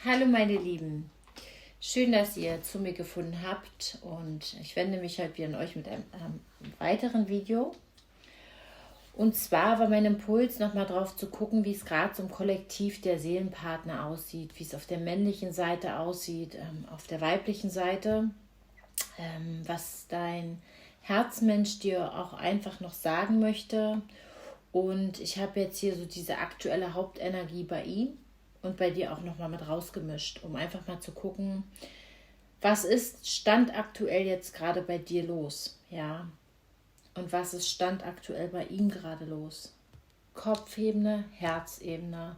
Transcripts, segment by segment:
Hallo meine Lieben, schön, dass ihr zu mir gefunden habt und ich wende mich heute wieder an euch mit einem weiteren Video. Und zwar war mein Impuls, nochmal drauf zu gucken, wie es gerade so im Kollektiv der Seelenpartner aussieht, wie es auf der männlichen Seite aussieht, auf der weiblichen Seite, was dein Herzmensch dir auch einfach noch sagen möchte. Und ich habe jetzt hier so diese aktuelle Hauptenergie bei ihm und bei dir auch nochmal mit rausgemischt, um einfach mal zu gucken, was ist Stand aktuell jetzt gerade bei dir los, ja, und was ist Stand aktuell bei ihm gerade los. Kopfebene, Herzebene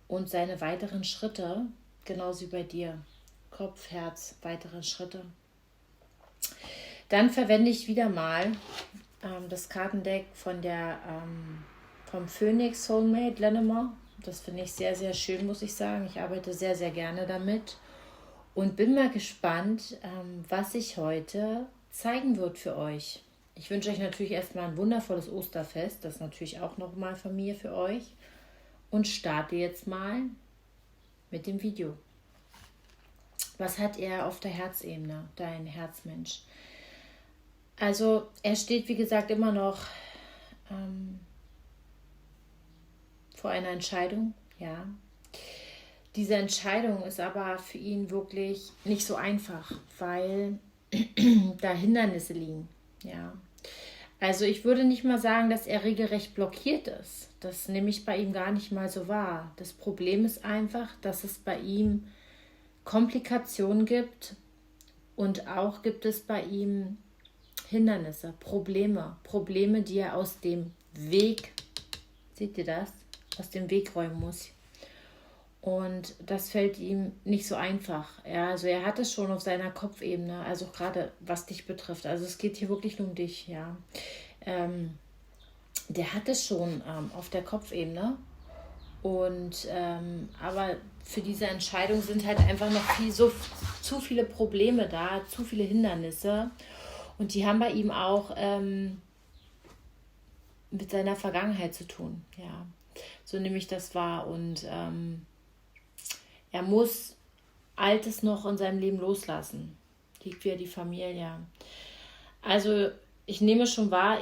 und seine weiteren Schritte, genauso wie bei dir. Kopf, Herz, weitere Schritte. Dann verwende ich wieder mal das Kartendeck vom Phoenix Soulmate Lennemar. Das finde ich sehr, sehr schön, muss ich sagen. Ich arbeite sehr, sehr gerne damit und bin mal gespannt, was sich heute zeigen wird für euch. Ich wünsche euch natürlich erstmal ein wundervolles Osterfest. Das ist natürlich auch nochmal von mir für euch. Und starte jetzt mal mit dem Video. Was hat er auf der Herzebene, dein Herzmensch? Also er steht, wie gesagt, immer noch vor einer Entscheidung, ja. Diese Entscheidung ist aber für ihn wirklich nicht so einfach, weil da Hindernisse liegen, ja. Also ich würde nicht mal sagen, dass er regelrecht blockiert ist. Das nehme ich bei ihm gar nicht mal so wahr. Das Problem ist einfach, dass es bei ihm Komplikationen gibt und auch gibt es bei ihm Hindernisse, Probleme, die er aus dem Weg, seht ihr das, aus dem Weg räumen muss. Und das fällt ihm nicht so einfach. Ja, also er hat es schon auf seiner Kopfebene, also gerade was dich betrifft. Also es geht hier wirklich nur um dich, ja. Der hat es schon auf der Kopfebene. Und aber für diese Entscheidung sind halt einfach noch zu viele Probleme da, zu viele Hindernisse. Und die haben bei ihm auch mit seiner Vergangenheit zu tun, ja. So nehme ich das wahr. Und er muss Altes noch in seinem Leben loslassen. Liegt wieder die Familie. Also ich nehme schon wahr,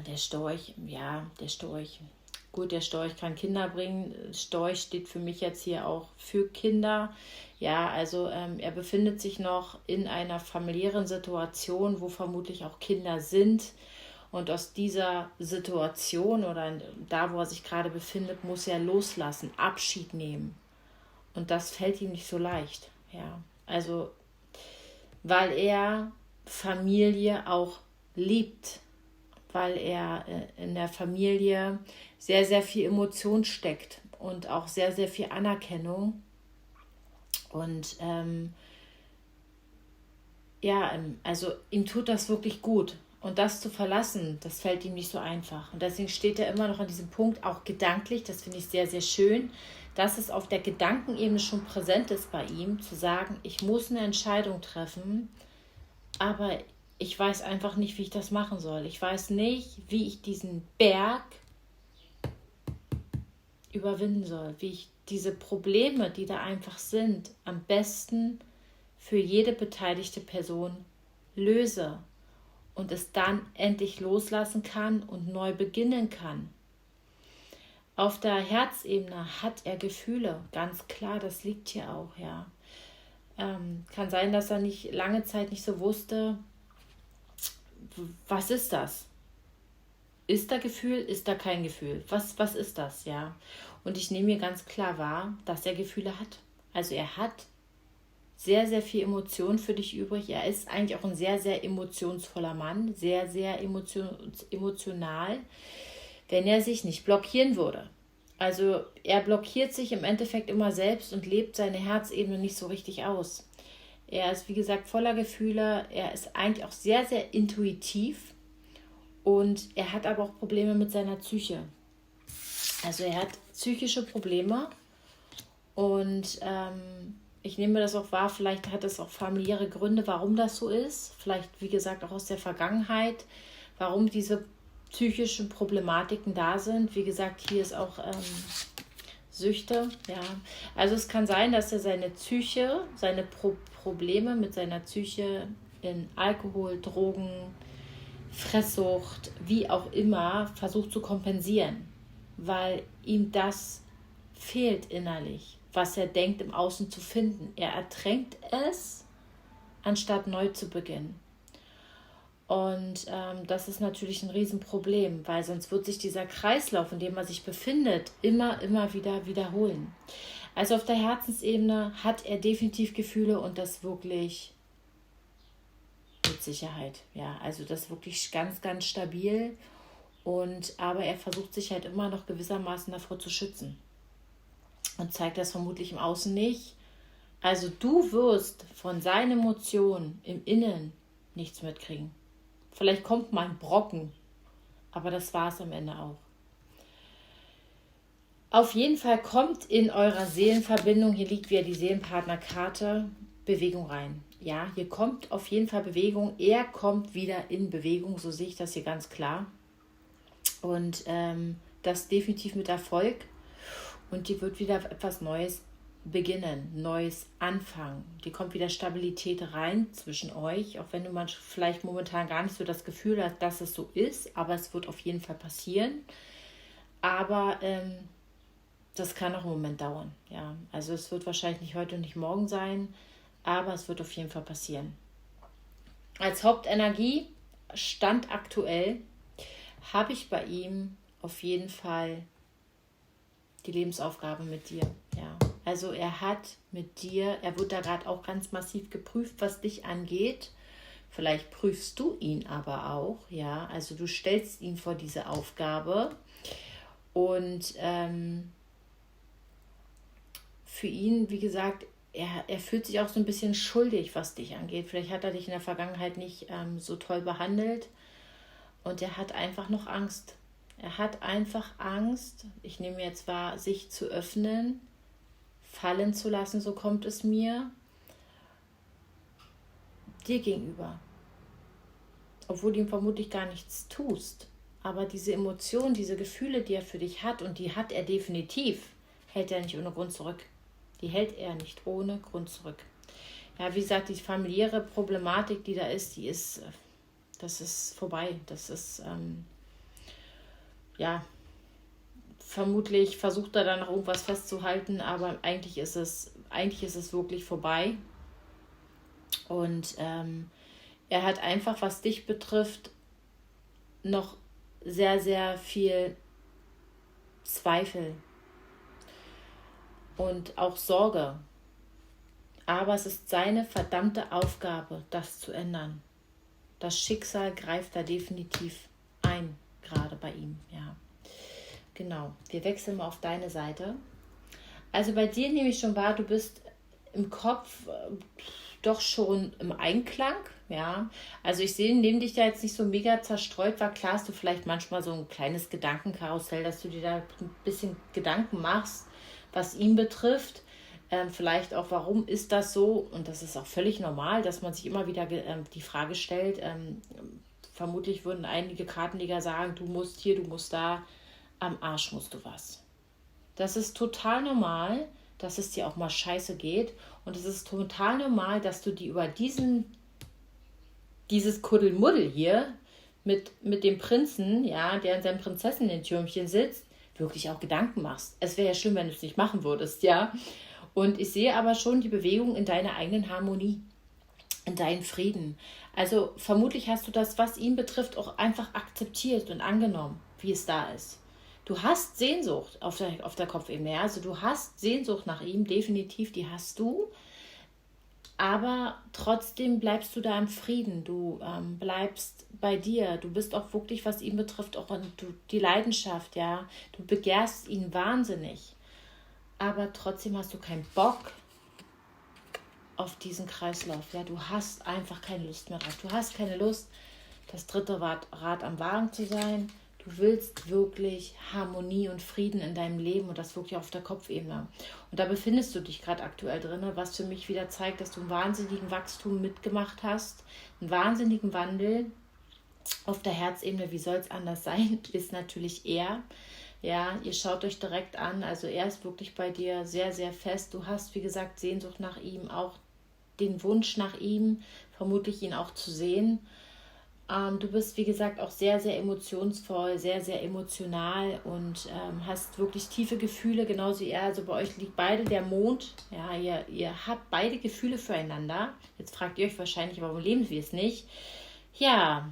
der Storch, ja, der Storch. Gut, der Storch kann Kinder bringen. Storch steht für mich jetzt hier auch für Kinder. Ja, also er befindet sich noch in einer familiären Situation, wo vermutlich auch Kinder sind. Und aus dieser Situation oder da, wo er sich gerade befindet, muss er loslassen, Abschied nehmen. Und das fällt ihm nicht so leicht. Ja, also weil er Familie auch liebt, weil er in der Familie sehr, sehr viel Emotion steckt und auch sehr, sehr viel Anerkennung. Und also ihm tut das wirklich gut. Und das zu verlassen, das fällt ihm nicht so einfach. Und deswegen steht er immer noch an diesem Punkt, auch gedanklich, das finde ich sehr, sehr schön, dass es auf der Gedankenebene schon präsent ist bei ihm, zu sagen, ich muss eine Entscheidung treffen, aber ich weiß einfach nicht, wie ich das machen soll. Ich weiß nicht, wie ich diesen Berg überwinden soll, wie ich diese Probleme, die da einfach sind, am besten für jede beteiligte Person löse und es dann endlich loslassen kann und neu beginnen kann. Auf der Herzebene hat er Gefühle, ganz klar, das liegt hier auch, ja. Kann sein, dass er nicht lange Zeit nicht so wusste, was ist das? Ist da Gefühl, ist da kein Gefühl? Was ist das, ja? Und ich nehme mir ganz klar wahr, dass er Gefühle hat. Also er hat sehr, sehr viel Emotion für dich übrig. Er ist eigentlich auch ein sehr, sehr emotionsvoller Mann, sehr, sehr emotional, wenn er sich nicht blockieren würde. Also er blockiert sich im Endeffekt immer selbst und lebt seine Herzebene nicht so richtig aus. Er ist, wie gesagt, voller Gefühle. Er ist eigentlich auch sehr, sehr intuitiv und er hat aber auch Probleme mit seiner Psyche. Also er hat psychische Probleme und ich nehme das auch wahr, vielleicht hat es auch familiäre Gründe, warum das so ist. Vielleicht, wie gesagt, auch aus der Vergangenheit, warum diese psychischen Problematiken da sind. Wie gesagt, hier ist auch Süchte, ja. Also es kann sein, dass er seine Psyche, seine Probleme mit seiner Psyche in Alkohol, Drogen, Fresssucht, wie auch immer, versucht zu kompensieren, weil ihm das fehlt innerlich, was er denkt im Außen zu finden. Er ertränkt es, anstatt neu zu beginnen. Und das ist natürlich ein Riesenproblem, weil sonst wird sich dieser Kreislauf, in dem man sich befindet, immer wieder wiederholen. Also auf der Herzensebene hat er definitiv Gefühle und das wirklich mit Sicherheit. Ja, also das wirklich ganz, ganz stabil. Aber er versucht sich halt immer noch gewissermaßen davor zu schützen und zeigt das vermutlich im Außen nicht. Also du wirst von seinen Emotionen im Innen nichts mitkriegen. Vielleicht kommt mal ein Brocken, aber das war es am Ende auch. Auf jeden Fall kommt in eurer Seelenverbindung, hier liegt wieder die Seelenpartnerkarte, Bewegung rein. Ja, hier kommt auf jeden Fall Bewegung. Er kommt wieder in Bewegung, so sehe ich das hier ganz klar. Und das definitiv mit Erfolg. Und die wird wieder etwas Neues beginnen, Neues anfangen. Die kommt wieder Stabilität rein zwischen euch, auch wenn du vielleicht momentan gar nicht so das Gefühl hast, dass es so ist, aber es wird auf jeden Fall passieren. Aber das kann auch einen Moment dauern. Ja. Also es wird wahrscheinlich nicht heute und nicht morgen sein, aber es wird auf jeden Fall passieren. Als Hauptenergie, Stand aktuell, habe ich bei ihm auf jeden Fall die Lebensaufgabe mit dir. Ja. Also er hat mit dir, er wird da gerade auch ganz massiv geprüft, was dich angeht. Vielleicht prüfst du ihn aber auch, ja. Also du stellst ihn vor diese Aufgabe und für ihn, wie gesagt, er fühlt sich auch so ein bisschen schuldig, was dich angeht. Vielleicht hat er dich in der Vergangenheit nicht so toll behandelt und er hat einfach noch Angst. Er hat einfach Angst, ich nehme jetzt wahr, sich zu öffnen, fallen zu lassen, so kommt es mir, dir gegenüber. Obwohl du ihm vermutlich gar nichts tust. Aber diese Emotionen, diese Gefühle, die er für dich hat, und die hat er definitiv, hält er nicht ohne Grund zurück. Die hält er nicht ohne Grund zurück. Ja, wie gesagt, die familiäre Problematik, die da ist, das ist vorbei. Das ist, vermutlich versucht er da noch irgendwas festzuhalten, aber eigentlich ist es wirklich vorbei. Und er hat einfach, was dich betrifft, noch sehr, sehr viel Zweifel und auch Sorge. Aber es ist seine verdammte Aufgabe, das zu ändern. Das Schicksal greift da definitiv ein, gerade bei ihm, ja. Genau, wir wechseln mal auf deine Seite. Also bei dir nehme ich schon wahr, du bist im Kopf doch schon im Einklang, ja. Also ich nehme dich da jetzt nicht so mega zerstreut, war klar, hast du vielleicht manchmal so ein kleines Gedankenkarussell, dass du dir da ein bisschen Gedanken machst, was ihn betrifft. Vielleicht auch, warum ist das so? Und das ist auch völlig normal, dass man sich immer wieder die Frage stellt. Vermutlich würden einige Kartenleger sagen, du musst hier, du musst da, am Arsch musst du was. Das ist total normal, dass es dir auch mal scheiße geht. Und es ist total normal, dass du dir über dieses Kuddelmuddel hier mit dem Prinzen, ja, der in seinem Prinzessinnen-Türmchen sitzt, wirklich auch Gedanken machst. Es wäre ja schlimm, wenn du es nicht machen würdest, ja. Und ich sehe aber schon die Bewegung in deiner eigenen Harmonie, in deinen Frieden. Also vermutlich hast du das, was ihn betrifft, auch einfach akzeptiert und angenommen, wie es da ist. Du hast Sehnsucht auf der Kopfebene, ja? Also du hast Sehnsucht nach ihm, definitiv, die hast du. Aber trotzdem bleibst du da im Frieden, du bleibst bei dir, du bist auch wirklich, was ihn betrifft, auch die Leidenschaft, ja. Du begehrst ihn wahnsinnig. Aber trotzdem hast du keinen Bock auf diesen Kreislauf. Ja, du hast einfach keine Lust mehr drauf. Du hast keine Lust, das dritte Rad am Wagen zu sein. Du willst wirklich Harmonie und Frieden in deinem Leben und das wirklich auf der Kopfebene. Und da befindest du dich gerade aktuell drin, was für mich wieder zeigt, dass du einen wahnsinnigen Wachstum mitgemacht hast, einen wahnsinnigen Wandel auf der Herzebene. Wie soll es anders sein, ist natürlich er. Ja, ihr schaut euch direkt an. Also er ist wirklich bei dir sehr, sehr fest. Du hast, wie gesagt, Sehnsucht nach ihm, auch den Wunsch nach ihm, vermutlich ihn auch zu sehen. Du bist, wie gesagt, auch sehr, sehr emotionsvoll, sehr, sehr emotional und hast wirklich tiefe Gefühle, genauso wie er. Also bei euch liegt beide der Mond. Ja, ihr habt beide Gefühle füreinander. Jetzt fragt ihr euch wahrscheinlich, warum leben wir es nicht? Ja,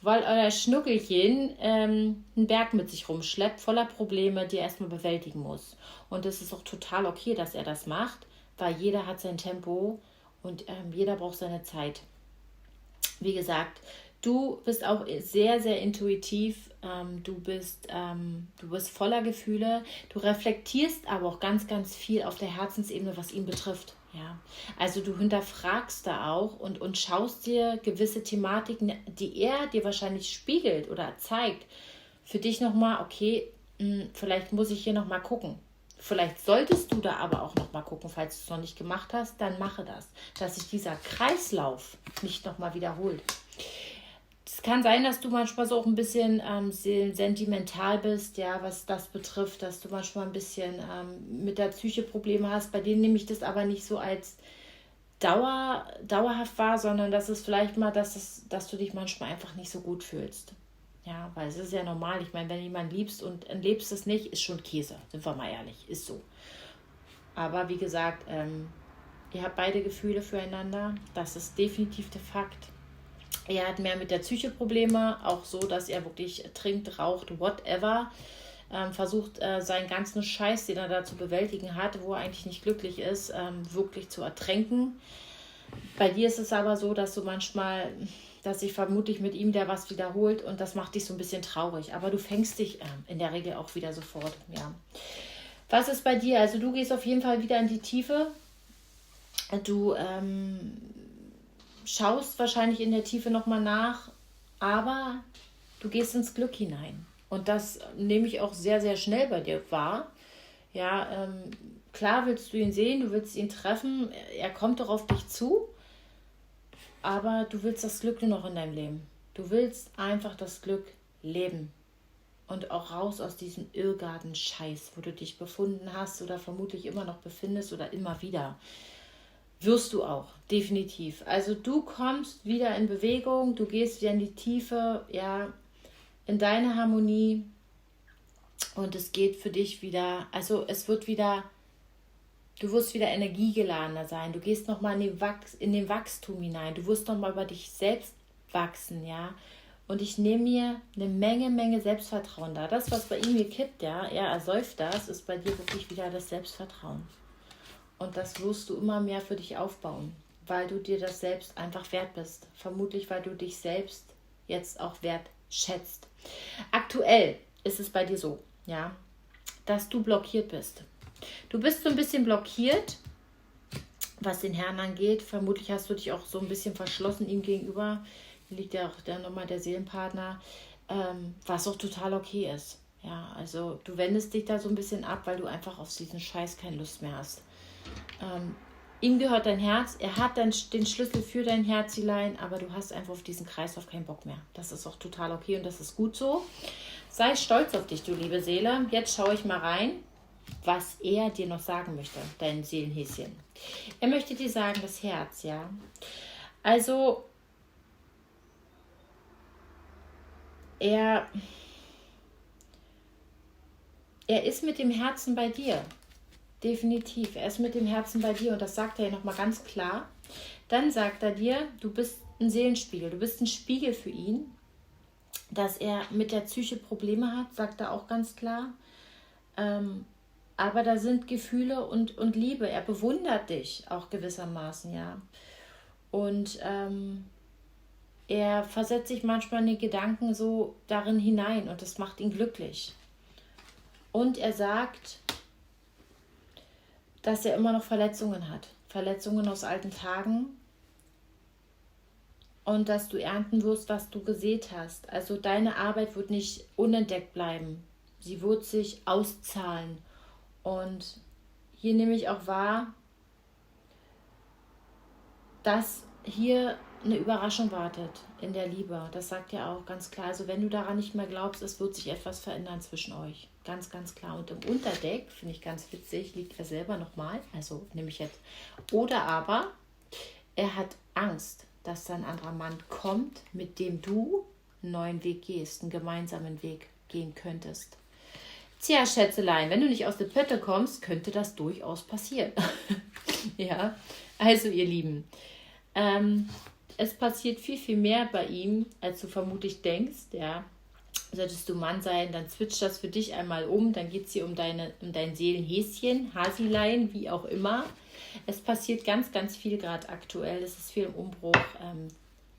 weil euer Schnuckelchen einen Berg mit sich rumschleppt, voller Probleme, die er erstmal bewältigen muss. Und es ist auch total okay, dass er das macht, weil jeder hat sein Tempo und jeder braucht seine Zeit. Wie gesagt, du bist auch sehr, sehr intuitiv. Du bist voller Gefühle. Du reflektierst aber auch ganz, ganz viel auf der Herzensebene, was ihn betrifft. Ja, also du hinterfragst da auch und schaust dir gewisse Thematiken, die er dir wahrscheinlich spiegelt oder zeigt, für dich nochmal, okay, vielleicht muss ich hier nochmal gucken. Vielleicht solltest du da aber auch nochmal gucken, falls du es noch nicht gemacht hast, dann mache das, dass sich dieser Kreislauf nicht nochmal wiederholt. Es kann sein, dass du manchmal so auch ein bisschen sentimental bist, ja, was das betrifft, dass du manchmal ein bisschen mit der Psyche Probleme hast. Bei denen nehme ich das aber nicht so als dauerhaft wahr, sondern dass es vielleicht mal, dass du dich manchmal einfach nicht so gut fühlst. Ja, weil es ist ja normal. Ich meine, wenn jemand liebst und lebst es nicht, ist schon Käse. Sind wir mal ehrlich, ist so. Aber wie gesagt, ihr habt beide Gefühle füreinander. Das ist definitiv der Fakt. Er hat mehr mit der Psyche Probleme, auch so, dass er wirklich trinkt, raucht, whatever. Versucht seinen ganzen Scheiß, den er da zu bewältigen hat, wo er eigentlich nicht glücklich ist, wirklich zu ertränken. Bei dir ist es aber so, dass du manchmal, dass sich vermutlich mit ihm der was wiederholt und das macht dich so ein bisschen traurig. Aber du fängst dich in der Regel auch wieder sofort. Ja. Was ist bei dir? Also du gehst auf jeden Fall wieder in die Tiefe. Du schaust wahrscheinlich in der Tiefe nochmal nach, aber du gehst ins Glück hinein. Und das nehme ich auch sehr, sehr schnell bei dir wahr. Ja, klar willst du ihn sehen, du willst ihn treffen, er kommt doch auf dich zu, aber du willst das Glück nur noch in deinem Leben. Du willst einfach das Glück leben und auch raus aus diesem Irrgarten-Scheiß, wo du dich befunden hast oder vermutlich immer noch befindest oder immer wieder. Wirst du auch, definitiv. Also du kommst wieder in Bewegung, du gehst wieder in die Tiefe, ja, in deine Harmonie und es geht für dich wieder, also es wird wieder, du wirst wieder energiegeladener sein, du gehst nochmal in den Wachstum hinein, du wirst nochmal über dich selbst wachsen, ja. Und ich nehme mir eine Menge Selbstvertrauen da. Das, was bei ihm hier kippt, ja, er ersäuft das, ist bei dir wirklich wieder das Selbstvertrauen. Und das wirst du immer mehr für dich aufbauen, weil du dir das selbst einfach wert bist. Vermutlich, weil du dich selbst jetzt auch wertschätzt. Aktuell ist es bei dir so, ja, dass du blockiert bist. Du bist so ein bisschen blockiert, was den Herrn angeht. Vermutlich hast du dich auch so ein bisschen verschlossen ihm gegenüber. Hier liegt ja auch dann nochmal der Seelenpartner, was auch total okay ist. Ja, also du wendest dich da so ein bisschen ab, weil du einfach auf diesen Scheiß keine Lust mehr hast. Ihm gehört dein Herz, er hat den Schlüssel für dein Herzilein, aber du hast einfach auf diesen Kreislauf keinen Bock mehr. Das ist auch total okay und das ist gut so. Sei stolz auf dich, du liebe Seele. Jetzt schaue ich mal rein, was er dir noch sagen möchte, dein Seelenhäschen. Er möchte dir sagen, das Herz, ja. Also, er ist mit dem Herzen bei dir. Definitiv. Er ist mit dem Herzen bei dir und das sagt er ja nochmal ganz klar. Dann sagt er dir, du bist ein Seelenspiegel, du bist ein Spiegel für ihn. Dass er mit der Psyche Probleme hat, sagt er auch ganz klar. Aber da sind Gefühle und Liebe. Er bewundert dich auch gewissermaßen, ja. Und er versetzt sich manchmal in die Gedanken so darin hinein und das macht ihn glücklich. Und er sagt, dass er immer noch Verletzungen hat. Verletzungen aus alten Tagen. Und dass du ernten wirst, was du gesät hast. Also deine Arbeit wird nicht unentdeckt bleiben. Sie wird sich auszahlen. Und hier nehme ich auch wahr, dass hier eine Überraschung wartet in der Liebe. Das sagt er auch ganz klar. Also wenn du daran nicht mehr glaubst, es wird sich etwas verändern zwischen euch. Ganz, ganz klar. Und im Unterdeck, finde ich ganz witzig, liegt er selber nochmal. Also nehme ich jetzt. Oder aber er hat Angst, dass da ein anderer Mann kommt, mit dem du einen neuen Weg gehst, einen gemeinsamen Weg gehen könntest. Tja, Schätzelein, wenn du nicht aus der Pötte kommst, könnte das durchaus passieren. Ja, also ihr Lieben, es passiert viel, viel mehr bei ihm, als du vermutlich denkst, ja. Solltest du Mann sein, dann switcht das für dich einmal um, dann geht es hier um dein Seelenhäschen, Hasilein, wie auch immer. Es passiert ganz, ganz viel gerade aktuell, es ist viel im Umbruch.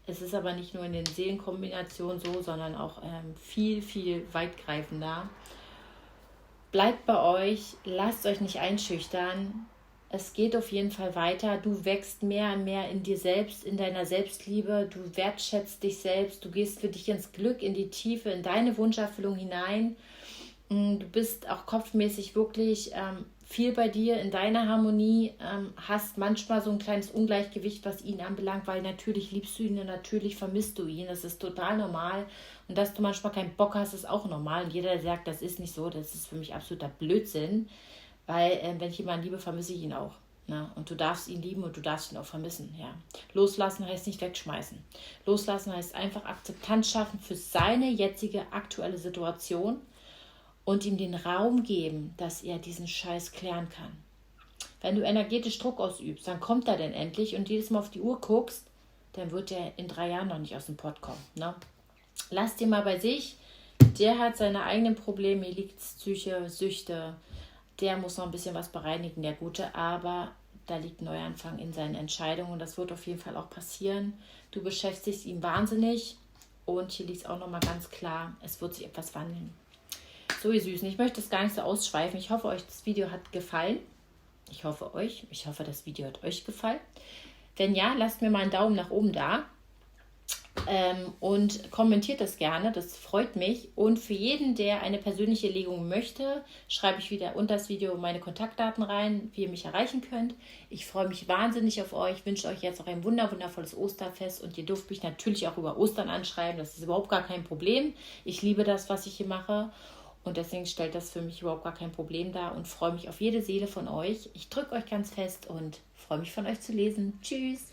Es ist aber nicht nur in den Seelenkombinationen so, sondern auch viel, viel weitgreifender. Bleibt bei euch, lasst euch nicht einschüchtern. Es geht auf jeden Fall weiter. Du wächst mehr und mehr in dir selbst, in deiner Selbstliebe. Du wertschätzt dich selbst. Du gehst für dich ins Glück, in die Tiefe, in deine Wunscherfüllung hinein. Du bist auch kopfmäßig wirklich viel bei dir, in deiner Harmonie. Hast manchmal so ein kleines Ungleichgewicht, was ihn anbelangt, weil natürlich liebst du ihn und natürlich vermisst du ihn. Das ist total normal. Und dass du manchmal keinen Bock hast, ist auch normal. Und jeder, der sagt, das ist nicht so, das ist für mich absoluter Blödsinn. Weil wenn ich jemanden liebe, vermisse ich ihn auch. Ne? Und du darfst ihn lieben und du darfst ihn auch vermissen. Ja. Loslassen heißt nicht wegschmeißen. Loslassen heißt einfach Akzeptanz schaffen für seine jetzige aktuelle Situation und ihm den Raum geben, dass er diesen Scheiß klären kann. Wenn du energetisch Druck ausübst, dann kommt er denn endlich und jedes Mal auf die Uhr guckst, dann wird er in 3 Jahren noch nicht aus dem Pott kommen. Ne? Lass den mal bei sich. Der hat seine eigenen Probleme, hier liegt Psyche, Süchte. Der muss noch ein bisschen was bereinigen, der Gute, aber da liegt Neuanfang in seinen Entscheidungen und das wird auf jeden Fall auch passieren. Du beschäftigst ihn wahnsinnig und hier liegt es auch nochmal ganz klar, es wird sich etwas wandeln. So ihr Süßen, ich möchte es gar nicht so ausschweifen. Ich hoffe, euch das Video hat gefallen. Ich hoffe, das Video hat euch gefallen. Wenn ja, lasst mir mal einen Daumen nach oben da. Und kommentiert das gerne, das freut mich. Und für jeden, der eine persönliche Legung möchte, schreibe ich wieder unter das Video meine Kontaktdaten rein, wie ihr mich erreichen könnt. Ich freue mich wahnsinnig auf euch, wünsche euch jetzt auch ein wundervolles Osterfest und ihr dürft mich natürlich auch über Ostern anschreiben, das ist überhaupt gar kein Problem. Ich liebe das, was ich hier mache und deswegen stellt das für mich überhaupt gar kein Problem dar und freue mich auf jede Seele von euch. Ich drücke euch ganz fest und freue mich von euch zu lesen. Tschüss!